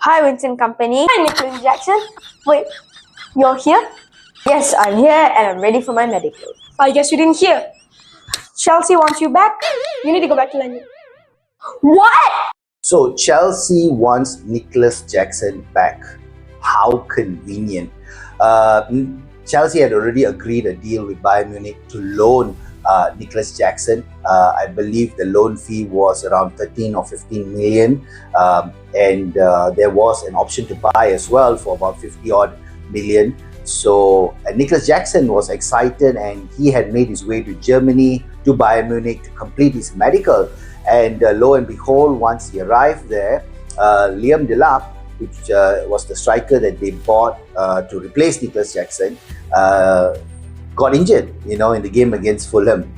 Hi, Vincent Company. Hi, Nicolas Jackson. Wait, you're here? Yes, I'm here and I'm ready for my medical. I guess you didn't hear. Chelsea wants you back. You need to go back to London. What? So Chelsea wants Nicolas Jackson back. How convenient. Chelsea had already agreed a deal with Bayern Munich to loan Nicolas Jackson. I believe the loan fee was around 13 or 15 million. And there was an option to buy as well for about 50 odd million. So Nicolas Jackson was excited and he had made his way to Germany, to Bayern Munich to complete his medical. And lo and behold, once he arrived there, Liam Delap, which was the striker that they bought to replace Nicolas Jackson, got injured, in the game against Fulham.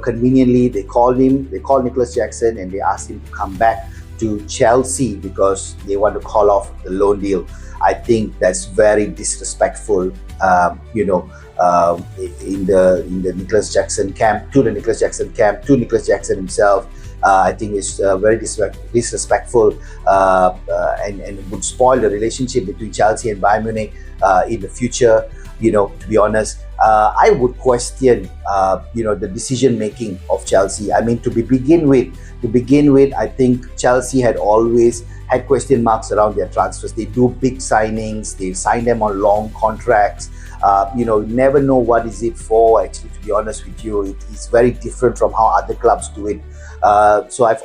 Conveniently, they called Nicolas Jackson and they asked him to come back to Chelsea because they want to call off the loan deal. I think that's very disrespectful, in the Nicolas Jackson camp, to Nicolas Jackson himself. I think it's very disrespectful and would spoil the relationship between Chelsea and Bayern Munich in the future. To be honest, I would question, the decision making of Chelsea. I mean, to begin with, I think Chelsea had always had question marks around their transfers. They do big signings, they sign them on long contracts. Never know what is it for. Actually, to be honest with you, it is very different from how other clubs do it. So I've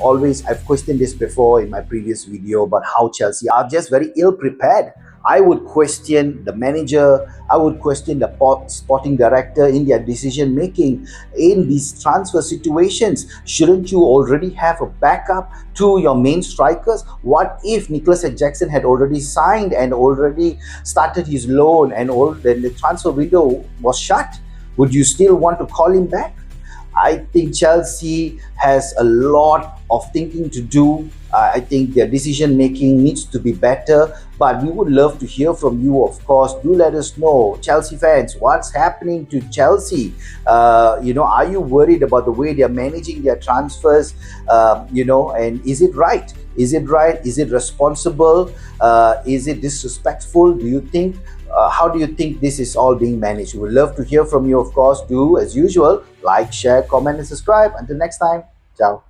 questioned this before in my previous video about how Chelsea are just very ill prepared. I would question the manager, I would question the sporting director in their decision making in these transfer situations. Shouldn't you already have a backup to your main strikers? What if Nicolas Jackson had already signed and already started his loan and then the transfer window was shut? Would you still want to call him back? I think Chelsea has a lot of thinking to do. I think their decision making needs to be better, but we would love to hear from you, of course. Do let us know, Chelsea fans, what's happening to Chelsea? Are you worried about the way they're managing their transfers? And is it right? Is it responsible? Is it disrespectful? Do you think? How do you think this is all being managed? We would love to hear from you, of course. Do, as usual, like, share, comment, and subscribe. Until next time, ciao.